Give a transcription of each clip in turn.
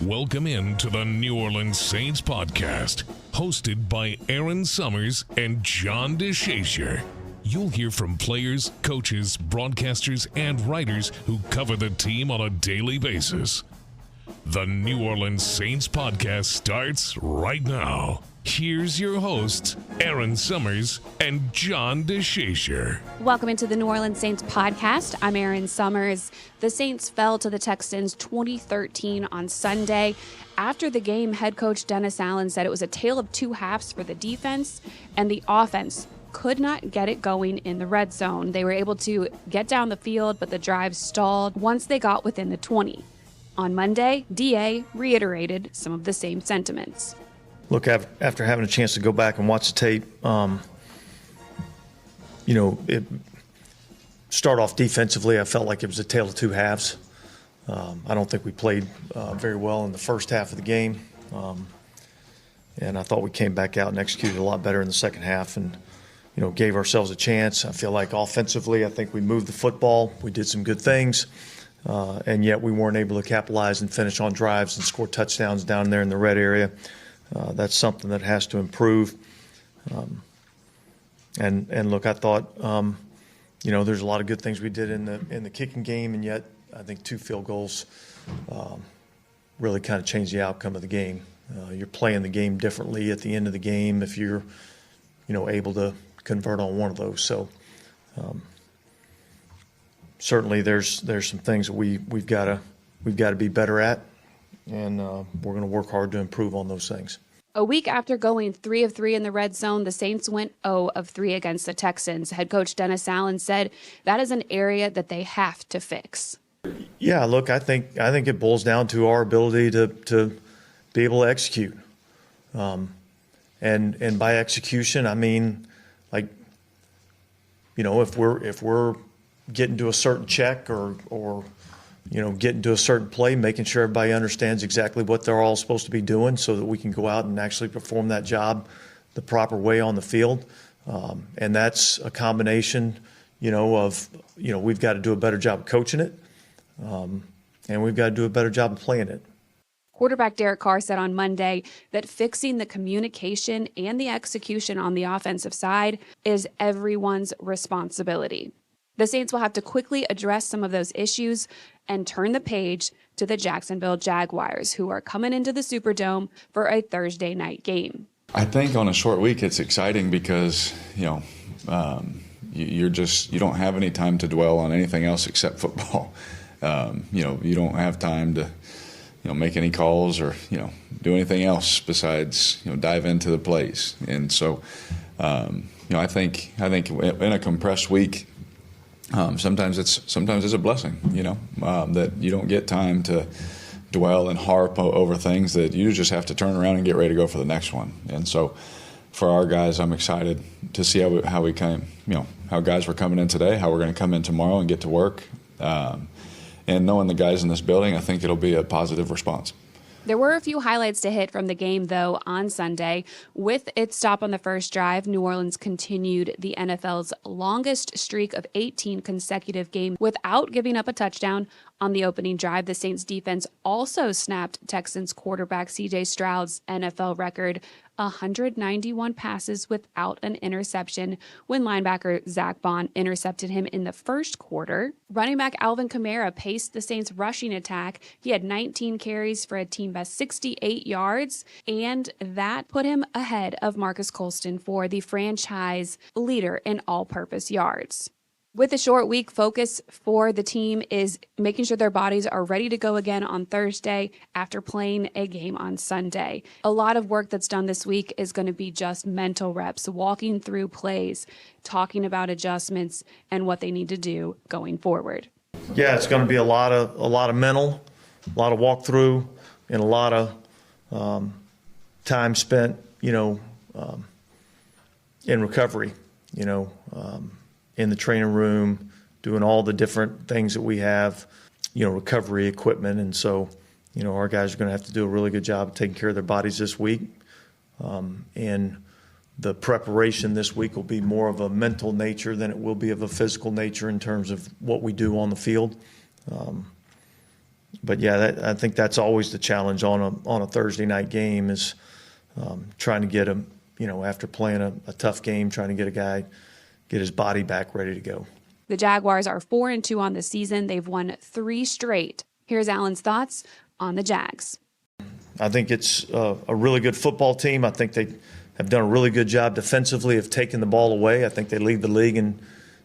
Welcome in to the New Orleans Saints podcast, hosted by Erin Summers and John DeShazier. You'll hear from players, coaches, broadcasters, and writers who cover the team on a daily basis. The New Orleans Saints podcast starts right now. Here's your hosts, Erin Summers and John DeShazier. Welcome into the New Orleans Saints podcast. I'm Erin Summers. The Saints fell to the Texans 20-13 on Sunday. After the game, head coach Dennis Allen said it was a tale of two halves for the defense, and the offense could not get it going in the red zone. They were able to get down the field, but the drive stalled once they got within the 20. On Monday, DA reiterated some of the same sentiments. Look, after having a chance to go back and watch the tape, start off defensively, I felt like it was a tale of two halves. I don't think we played very well in the first half of the game. And I thought we came back out and executed a lot better in the second half and, gave ourselves a chance. I feel like offensively, I think we moved the football. We did some good things. And yet we weren't able to capitalize and finish on drives and score touchdowns down there in the red area. That's something that has to improve. And look, I thought, there's a lot of good things we did in the kicking game, and yet I think two field goals really kind of changed the outcome of the game. You're playing the game differently at the end of the game if you're, able to convert on one of those. So certainly there's some things that we've got to be better at. And we're going to work hard to improve on those things. A week after going 3 of 3 in the red zone, the Saints went 0 of 3 against the Texans. Head coach Dennis Allen said that is an area that they have to fix. Yeah, look, I think it boils down to our ability to be able to execute. And by execution, I mean, if we're getting to a certain check or getting to a certain play, making sure everybody understands exactly what they're all supposed to be doing so that we can go out and actually perform that job the proper way on the field. And that's a combination, of we've got to do a better job of coaching it, and we've got to do a better job of playing it. Quarterback Derek Carr said on Monday that fixing the communication and the execution on the offensive side is everyone's responsibility. The Saints will have to quickly address some of those issues and turn the page to the Jacksonville Jaguars, who are coming into the Superdome for a Thursday night game. I think on a short week it's exciting because, you don't have any time to dwell on anything else except football. You don't have time to, make any calls or, do anything else besides, dive into the plays. And so, I think in a compressed week, sometimes it's a blessing, that you don't get time to dwell and harp over things that you just have to turn around and get ready to go for the next one. And so for our guys, I'm excited to see how we came, how guys were coming in today, how we're going to come in tomorrow and get to work. And knowing the guys in this building, I think it'll be a positive response. There were a few highlights to hit from the game, though, on Sunday. With its stop on the first drive, New Orleans continued the NFL's longest streak of 18 consecutive games without giving up a touchdown. On the opening drive, the Saints defense also snapped Texans quarterback C.J. Stroud's NFL record, 191 passes without an interception, when linebacker Zach Bond intercepted him in the first quarter. Running back Alvin Kamara paced the Saints' rushing attack. He had 19 carries for a team-best 68 yards, and that put him ahead of Marcus Colston for the franchise leader in all-purpose yards. With a short week, focus for the team is making sure their bodies are ready to go again on Thursday after playing a game on Sunday. A lot of work that's done this week is going to be just mental reps, walking through plays, talking about adjustments and what they need to do going forward. Yeah, it's going to be a lot of mental, a lot of walkthrough, and a lot of time spent, in recovery, in the training room, doing all the different things that we have, recovery equipment. And so, our guys are going to have to do a really good job of taking care of their bodies this week. And the preparation this week will be more of a mental nature than it will be of a physical nature in terms of what we do on the field. But yeah, I think that's always the challenge on a Thursday night game is trying to get him, after playing a tough game, trying to get a guy, get his body back ready to go. The Jaguars are 4-2 on the season. They've won 3 straight. Here's Alan's thoughts on the Jags. I think it's a really good football team. I think they have done a really good job defensively of taking the ball away. I think they lead the league in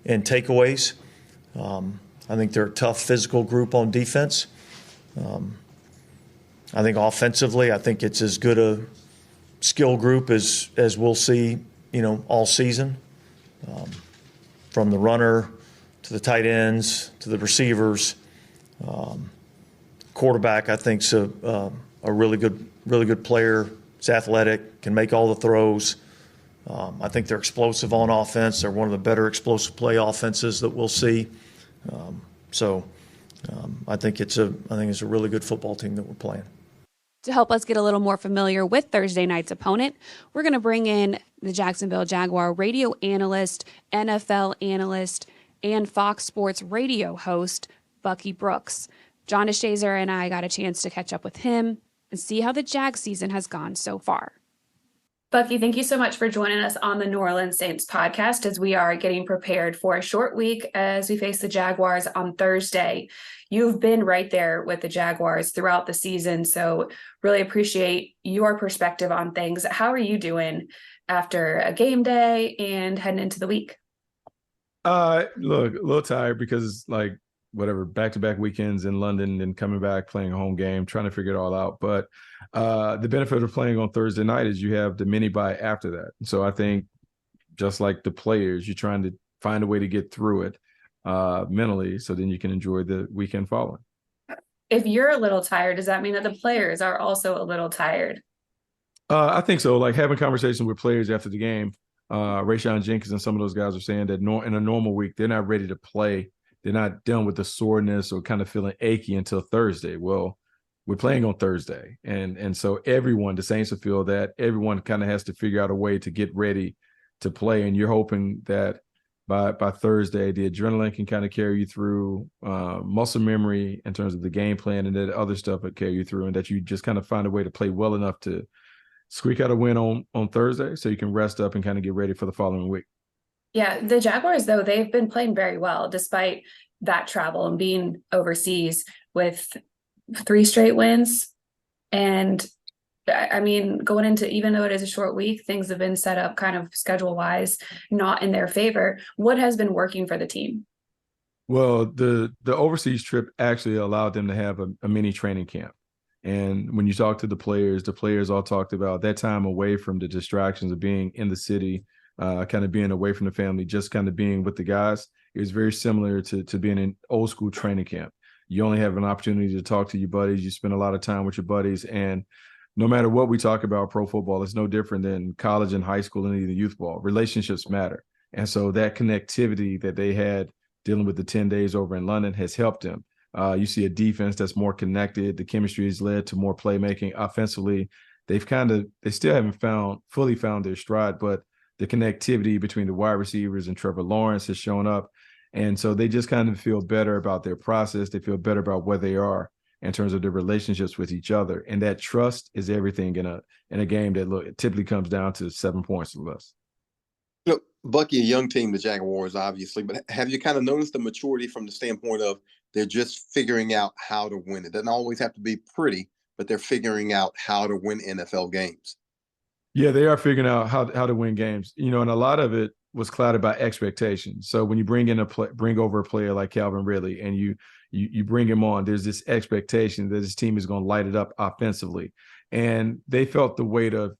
takeaways. I think they're a tough physical group on defense. I think offensively, I think it's as good a skill group as we'll see, all season. From the runner to the tight ends to the receivers. Quarterback, I think, is a really good player. He's athletic, can make all the throws. I think they're explosive on offense. They're one of the better explosive play offenses that we'll see. I think it's a really good football team that we're playing. To help us get a little more familiar with Thursday night's opponent, we're going to bring in the Jacksonville Jaguar radio analyst, NFL analyst, and Fox Sports radio host, Bucky Brooks. John DeShazier and I got a chance to catch up with him and see how the Jag season has gone so far. Bucky, thank you so much for joining us on the New Orleans Saints podcast as we are getting prepared for a short week as we face the Jaguars on Thursday. You've been right there with the Jaguars throughout the season, so really appreciate your perspective on things. How are you doing after a game day and heading into the week? Look, a little tired because back-to-back weekends in London and coming back, playing a home game, trying to figure it all out. But the benefit of playing on Thursday night is you have the mini bye after that. So I think just like the players, you're trying to find a way to get through it mentally so then you can enjoy the weekend following. If you're a little tired, does that mean that the players are also a little tired? I think so. Like having conversations with players after the game, Rayshon Jenkins and some of those guys are saying that in a normal week, they're not ready to play. They're not done with the soreness or kind of feeling achy until Thursday. Well, we're playing on Thursday. And so the Saints will feel that everyone kind of has to figure out a way to get ready to play. And you're hoping that by Thursday, the adrenaline can kind of carry you through, muscle memory in terms of the game plan, and that other stuff would carry you through, and that you just kind of find a way to play well enough to squeak out a win on Thursday so you can rest up and kind of get ready for the following week. Yeah, the Jaguars, though, they've been playing very well despite that travel and being overseas with 3 straight wins. And I mean, going into, even though it is a short week, things have been set up kind of schedule-wise, not in their favor. What has been working for the team? Well, the overseas trip actually allowed them to have a mini training camp. And when you talk to the players all talked about that time away from the distractions of being in the city, kind of being away from the family, just kind of being with the guys. It was very similar to being in old school training camp. You only have an opportunity to talk to your buddies. You spend a lot of time with your buddies. And no matter what we talk about pro football, it's no different than college and high school and even youth ball. Relationships matter. And so that connectivity that they had dealing with the 10 days over in London has helped them. You see a defense that's more connected. The chemistry has led to more playmaking. Offensively, they still haven't fully found their stride, but the connectivity between the wide receivers and Trevor Lawrence has shown up. And so they just kind of feel better about their process. They feel better about where they are in terms of their relationships with each other. And that trust is everything in a game that it typically comes down to 7 points or less. Bucky, a young team, the Jaguars, obviously, but have you kind of noticed the maturity from the standpoint of they're just figuring out how to win? It doesn't always have to be pretty, but they're figuring out how to win NFL games. Yeah, they are figuring out how to win games, and a lot of it was clouded by expectations. So when you bring over a player like Calvin Ridley and you bring him on, there's this expectation that this team is going to light it up offensively. And they felt the weight of,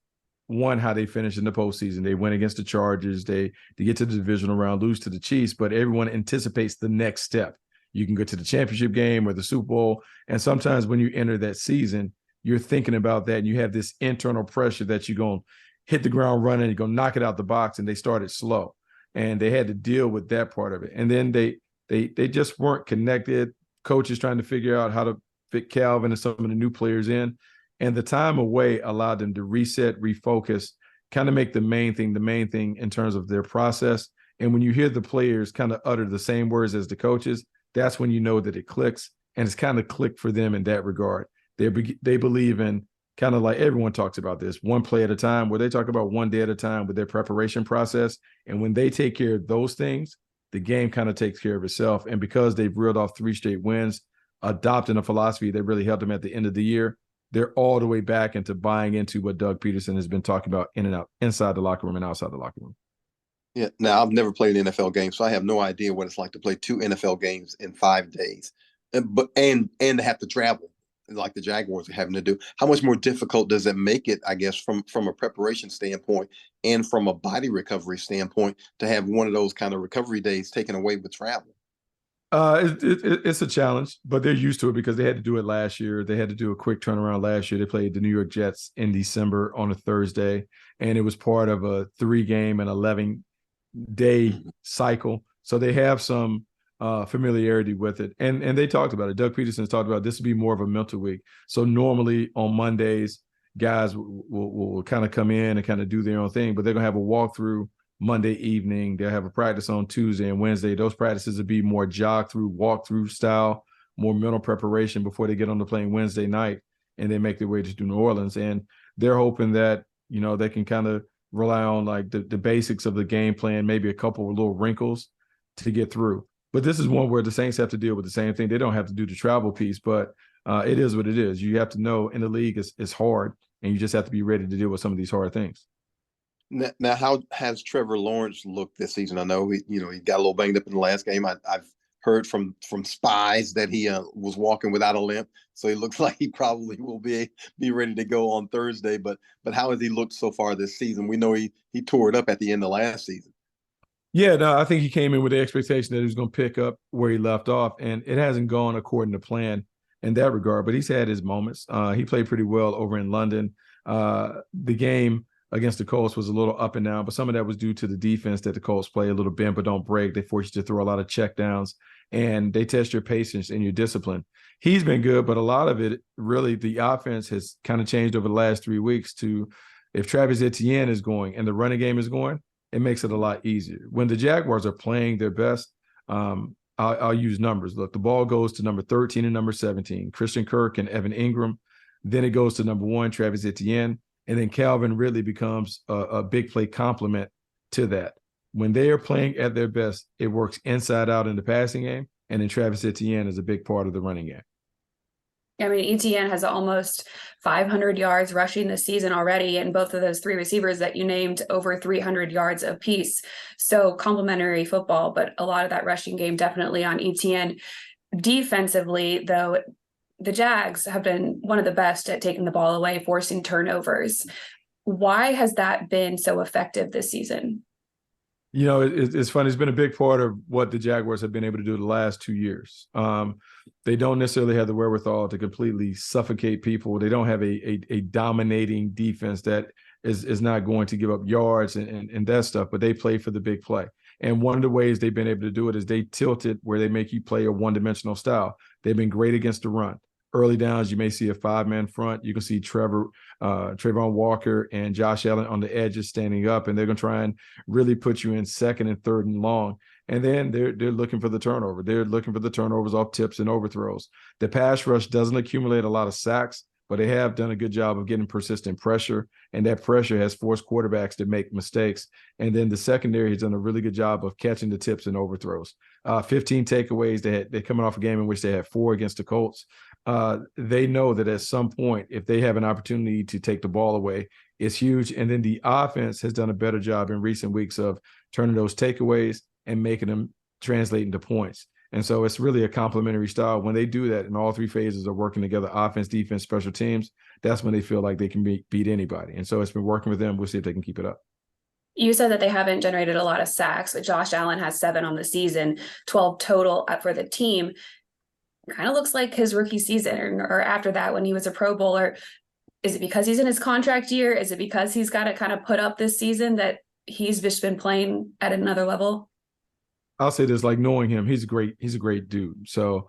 one, how they finished in the postseason. They went against the Chargers. They get to the divisional round, lose to the Chiefs, but everyone anticipates the next step. You can go to the championship game or the Super Bowl. And sometimes when you enter that season, you're thinking about that and you have this internal pressure that you're going to hit the ground running, you're going to knock it out the box, and they started slow. And they had to deal with that part of it. And then they just weren't connected. Coaches trying to figure out how to fit Calvin and some of the new players in. And the time away allowed them to reset, refocus, kind of make the main thing in terms of their process. And when you hear the players kind of utter the same words as the coaches, that's when you know that it clicks and it's kind of clicked for them in that regard. They believe in kind of like everyone talks about this, one play at a time, where they talk about one day at a time with their preparation process. And when they take care of those things, the game kind of takes care of itself. And because they've reeled off 3 straight wins, adopting a philosophy that really helped them at the end of the year, they're all the way back into buying into what Doug Peterson has been talking about in and out, inside the locker room and outside the locker room. Yeah. Now, I've never played an NFL game, so I have no idea what it's like to play 2 NFL games in 5 days, and to have to travel like the Jaguars are having to do. How much more difficult does it make it, I guess, from a preparation standpoint and from a body recovery standpoint, to have one of those kind of recovery days taken away with travel? It's a challenge, but they're used to it because they had to do it last year. They had to do a quick turnaround last year. They played the New York Jets in December on a Thursday, and it was part of a 3-game and 11-day cycle. So they have some familiarity with it. And they talked about it. Doug Peterson's talked about this would be more of a mental week. So normally on Mondays, guys will kind of come in and kind of do their own thing, but they're going to have a walkthrough Monday evening. They'll have a practice on Tuesday and Wednesday. Those practices will be more jog through, walk through style, more mental preparation before they get on the plane Wednesday night and they make their way to New Orleans. And they're hoping that, they can kind of rely on like the basics of the game plan, maybe a couple of little wrinkles to get through. But this is one where the Saints have to deal with the same thing. They don't have to do the travel piece, but it is what it is. You have to know in the league it's hard, and you just have to be ready to deal with some of these hard things. Now, how has Trevor Lawrence looked this season? I know he got a little banged up in the last game. I've heard from spies that he was walking without a limp, so he looks like he probably will be ready to go on Thursday. But how has he looked so far this season? We know he tore it up at the end of last season. Yeah, no, I think he came in with the expectation that he was going to pick up where he left off, and it hasn't gone according to plan in that regard. But he's had his moments. He played pretty well over in London. The game against the Colts was a little up and down, but some of that was due to the defense that the Colts play a little bend but don't break. They force you to throw a lot of checkdowns, and they test your patience and your discipline. He's been good, but a lot of it, really, the offense has kind of changed over the last 3 weeks to if Travis Etienne is going and the running game is going, it makes it a lot easier. When the Jaguars are playing their best, I'll use numbers. Look, the ball goes to number 13 and number 17, Christian Kirk and Evan Ingram. Then it goes to number 1, Travis Etienne. And then Calvin Ridley becomes a big play complement to that. When they are playing at their best, it works inside out in the passing game. And then Travis Etienne is a big part of the running game. I mean, Etienne has almost 500 yards rushing this season already, and both of those 3 receivers that you named over 300 yards apiece. So complementary football, but a lot of that rushing game definitely on Etienne. Defensively, though, the Jags have been one of the best at taking the ball away, forcing turnovers. Why has that been so effective this season? It's funny. It's been a big part of what the Jaguars have been able to do the last 2 years. They don't necessarily have the wherewithal to completely suffocate people. They don't have a dominating defense that is not going to give up yards and that stuff, but they play for the big play. And one of the ways they've been able to do it is they tilt it where they make you play a one-dimensional style. They've been great against the run. Early downs, you may see a 5-man front. You can see Trayvon Walker and Josh Allen on the edges standing up, and they're going to try and really put you in 2nd and 3rd and long. And then they're looking for the turnover. They're looking for the turnovers off tips and overthrows. The pass rush doesn't accumulate a lot of sacks, but they have done a good job of getting persistent pressure, and that pressure has forced quarterbacks to make mistakes. And then the secondary has done a really good job of catching the tips and overthrows. 15 takeaways. They're coming off a game in which they had 4 against the Colts. They know that at some point, if they have an opportunity to take the ball away, it's huge. And then the offense has done a better job in recent weeks of turning those takeaways and making them translate into points. And so it's really a complementary style. When they do that and all 3 phases are working together, offense, defense, special teams, that's when they feel like they can beat anybody. And so it's been working with them. We'll see if they can keep it up. You said that they haven't generated a lot of sacks, but Josh Allen has 7 on the season, 12 total for the team. Kind of looks like his rookie season or after that when he was a Pro Bowler. Is it because he's in his contract year? Is it because he's got to kind of put up this season that he's just been playing at another level? I'll say this, like knowing him, he's a great dude. So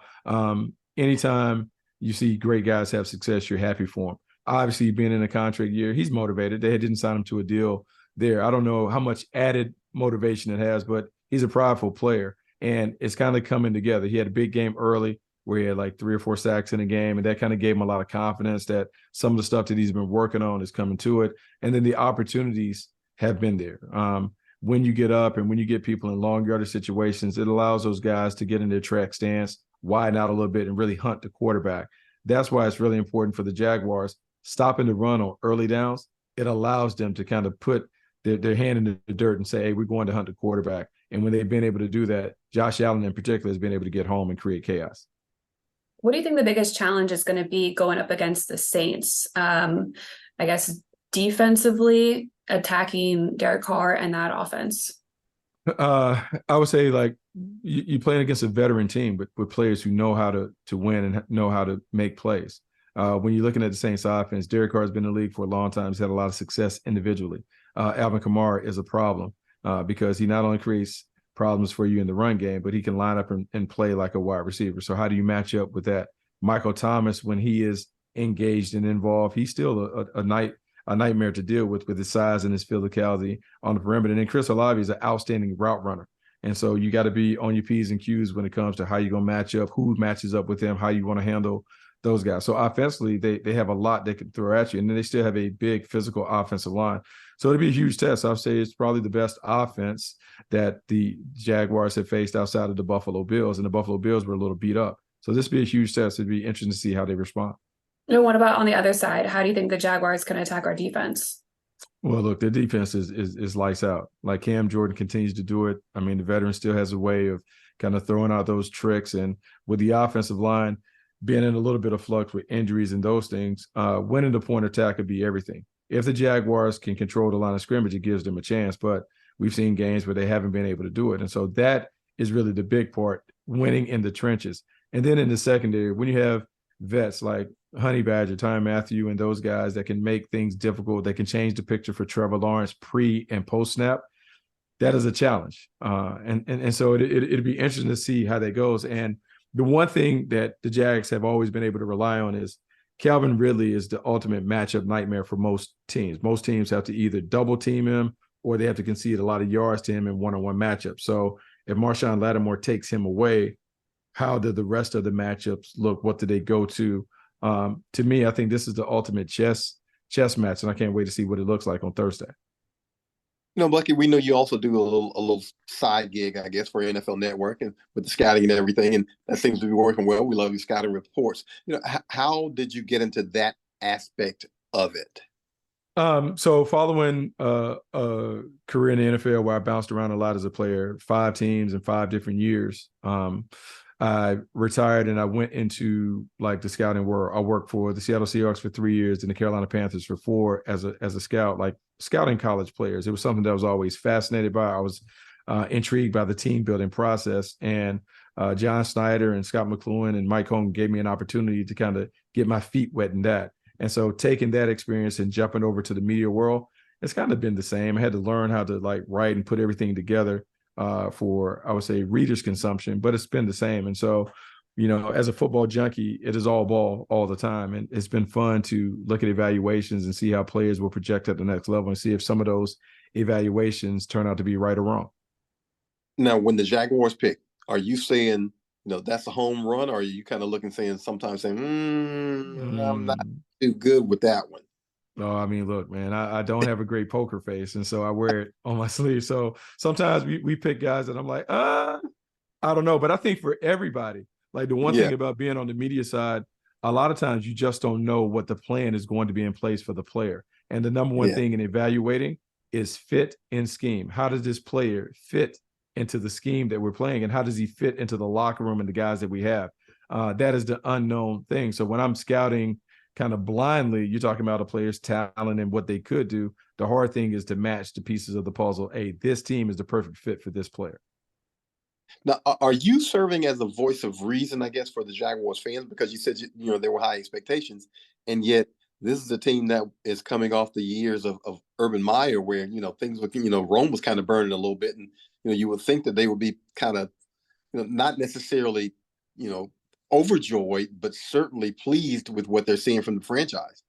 anytime you see great guys have success, you're happy for him. Obviously, being in a contract year, he's motivated. They didn't sign him to a deal there. I don't know how much added motivation it has, but he's a prideful player, and it's kind of coming together. He had a big game early. where he had like 3 or 4 sacks in a game, and that kind of gave him a lot of confidence that some of the stuff that he's been working on is coming to it. And then the opportunities have been there. When you get up and when you get people in long yardage situations, it allows those guys to get in their track stance, widen out a little bit, and really hunt the quarterback. That's why it's really important for the Jaguars stopping the run on early downs. It allows them to kind of put their hand in the dirt and say, hey, we're going to hunt the quarterback. And when they've been able to do that, Josh Allen in particular has been able to get home and create chaos. What do you think the biggest challenge is going to be going up against the Saints? I guess defensively, attacking Derek Carr and that offense. I would say like you playing against a veteran team, but with players who know how to win and know how to make plays. When you're looking at the Saints offense, Derek Carr has been in the league for a long time. He's had a lot of success individually. Alvin Kamara is a problem because he not only creates problems for you in the run game, but he can line up and play like a wide receiver. So how do you match up with that? Michael Thomas, when he is engaged and involved, he's still a nightmare to deal with his size and his physicality on the perimeter. And then Chris Olave is an outstanding route runner. And so you got to be on your P's and Q's when it comes to how you're going to match up, who matches up with them, how you want to handle those guys. So offensively, they have a lot they can throw at you. And then they still have a big physical offensive line. So it'll be a huge test. I'll say it's probably the best offense that the Jaguars have faced outside of the Buffalo Bills. And the Buffalo Bills were a little beat up. So this will be a huge test. It'd be interesting to see how they respond. And what about on the other side? How do you think the Jaguars can attack our defense? Well, look, their defense is lights out. Like Cam Jordan continues to do it. I mean, the veteran still has a way of kind of throwing out those tricks. And with the offensive line being in a little bit of flux with injuries and those things, winning the point attack could be everything. If the Jaguars can control the line of scrimmage, it gives them a chance. But we've seen games where they haven't been able to do it. And so that is really the big part, winning in the trenches. And then in the secondary, when you have vets like Honey Badger, Tyrann Mathieu, and those guys that can make things difficult, they can change the picture for Trevor Lawrence pre and post snap. That is a challenge, and so it'd be interesting to see how that goes. And the one thing that the Jags have always been able to rely on is Calvin Ridley is the ultimate matchup nightmare for most teams. Most teams have to either double team him or they have to concede a lot of yards to him in one-on-one matchups. So if Marshawn Lattimore takes him away, how do the rest of the matchups look? What do they go to? To me, I think this is the ultimate chess match, and I can't wait to see what it looks like on Thursday. You know, Bucky, we know you also do a little side gig, I guess, for NFL Network and with the scouting and everything, and that seems to be working well. We love your scouting reports. You know, how did you get into that aspect of it? So following a career in the NFL where I bounced around a lot as a player, 5 teams in 5 different years, I retired and I went into like the scouting world. I worked for the Seattle Seahawks for 3 years and the Carolina Panthers for 4 as a scout, like scouting college players. It was something that I was always fascinated by. I was intrigued by the team building process, and John Snyder and Scott McLuhan and Mike Holmgren gave me an opportunity to kind of get my feet wet in that. And so taking that experience and jumping over to the media world, it's kind of been the same. I had to learn how to like write and put everything together for, I would say, readers' consumption, but it's been the same. And so, you know, as a football junkie, it is all ball all the time. And it's been fun to look at evaluations and see how players will project at the next level and see if some of those evaluations turn out to be right or wrong. Now, when the Jaguars pick, are you saying, you know, that's a home run, or are you kind of looking, sometimes saying, I'm not too good with that one? No, I mean, look, man, I don't have a great poker face, and so I wear it on my sleeve. So sometimes we pick guys that I'm like, I don't know. But I think for everybody, like the one thing about being on the media side, a lot of times you just don't know what the plan is going to be in place for the player. And the number one thing in evaluating is fit in scheme. How does this player fit into the scheme that we're playing, and how does he fit into the locker room and the guys that we have? That is the unknown thing. So when I'm scouting kind of blindly, you're talking about a player's talent and what they could do. The hard thing is to match the pieces of the puzzle. Hey, this team is the perfect fit for this player. Now, are you serving as a voice of reason, I guess, for the Jaguars fans? Because you said, you know, there were high expectations, and yet this is a team that is coming off the years of Urban Meyer, where, you know, things were, you know, Rome was kind of burning a little bit, and, you know, you would think that they would be kind of, you know, not necessarily, you know, overjoyed, but certainly pleased with what they're seeing from the franchise.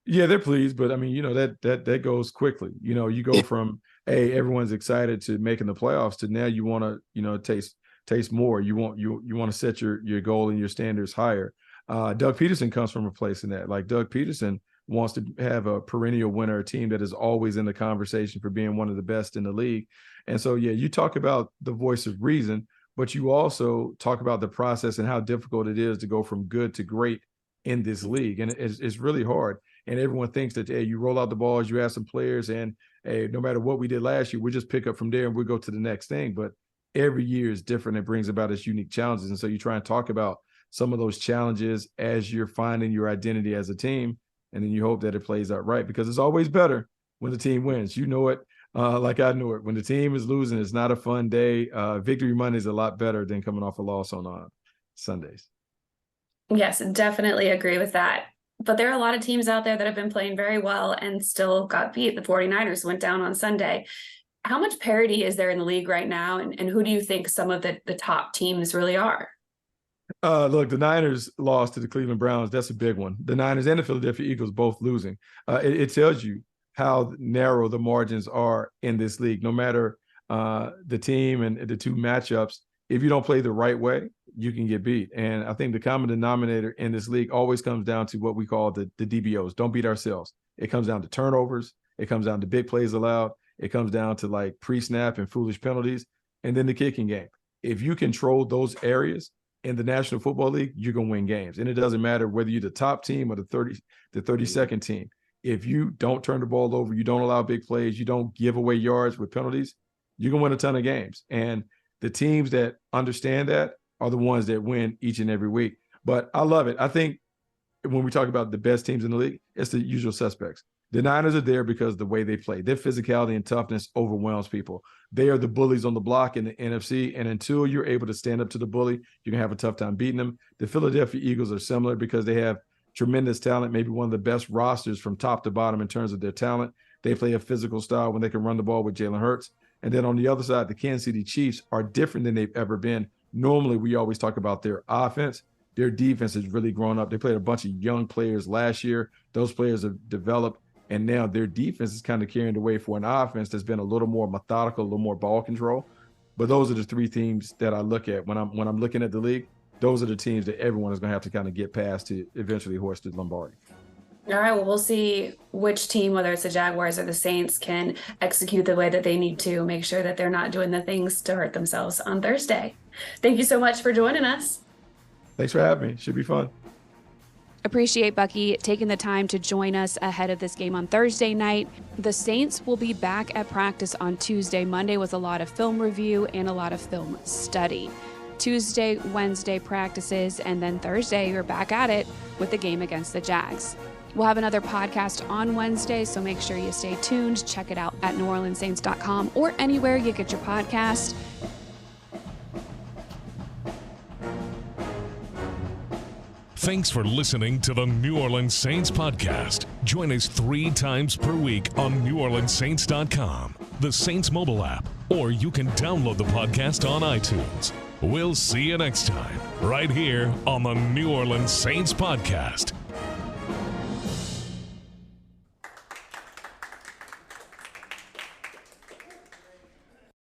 Yeah, they're pleased, but I mean, you know, that goes quickly. You know, you go from, hey, everyone's excited to making the playoffs to now you want to, you know, taste taste more. You want to set your goal and your standards higher. Doug Peterson comes from a place in that. Like Doug Peterson wants to have a perennial winner, a team that is always in the conversation for being one of the best in the league. And so, yeah, you talk about the voice of reason, but you also talk about the process and how difficult it is to go from good to great in this league. And it's really hard. And everyone thinks that, hey, you roll out the balls, you have some players, and hey, no matter what we did last year, we'll just pick up from there and we'll go to the next thing. But every year is different. It brings about its unique challenges. And so you try and talk about some of those challenges as you're finding your identity as a team. And then you hope that it plays out right, because it's always better when the team wins. You know it, like I know it. When the team is losing, it's not a fun day. Victory Monday is a lot better than coming off a loss on Sundays. Yes, definitely agree with that. But there are a lot of teams out there that have been playing very well and still got beat. The 49ers went down on Sunday. How much parity is there in the league right now? And who do you think some of the top teams really are? Look, the Niners lost to the Cleveland Browns. That's a big one. The Niners and the Philadelphia Eagles both losing. It tells you how narrow the margins are in this league. No matter the team and the two matchups, if you don't play the right way, you can get beat. And I think the common denominator in this league always comes down to what we call the DBOs. Don't beat ourselves. It comes down to turnovers. It comes down to big plays allowed. It comes down to like pre-snap and foolish penalties. And then the kicking game. If you control those areas in the National Football League, you're going to win games. And it doesn't matter whether you're the top team or the 32nd team. If you don't turn the ball over, you don't allow big plays, you don't give away yards with penalties, you're going to win a ton of games. And the teams that understand that are the ones that win each and every week. But I love it. I think when we talk about the best teams in the league, it's the usual suspects. The Niners are there because of the way they play. Their physicality and toughness overwhelms people. They are the bullies on the block in the NFC, and until you're able to stand up to the bully, you're going to have a tough time beating them. The Philadelphia Eagles are similar because they have tremendous talent, maybe one of the best rosters from top to bottom in terms of their talent. They play a physical style when they can run the ball with Jalen Hurts. And then on the other side, the Kansas City Chiefs are different than they've ever been. Normally, we always talk about their offense. Their defense has really grown up. They played a bunch of young players last year. Those players have developed, and now their defense is kind of carrying the way for an offense that's been a little more methodical, a little more ball control. But those are the three teams that I look at when I'm looking at the league. Those are the teams that everyone is going to have to kind of get past to eventually hoist the Lombardi. All right, well, we'll see which team, whether it's the Jaguars or the Saints, can execute the way that they need to, make sure that they're not doing the things to hurt themselves on Thursday. Thank you so much for joining us. Thanks for having me. Should be fun. Appreciate Bucky taking the time to join us ahead of this game on Thursday night. The Saints will be back at practice on Tuesday. Monday was a lot of film review and a lot of film study. Tuesday, Wednesday practices, and then Thursday you're back at it with the game against the Jags. We'll have another podcast on Wednesday, so make sure you stay tuned. Check it out at NewOrleansSaints.com or anywhere you get your podcast. Thanks for listening to the New Orleans Saints podcast. Join us 3 times per week on NewOrleansSaints.com, the Saints mobile app, or you can download the podcast on iTunes. We'll see you next time, right here on the New Orleans Saints podcast.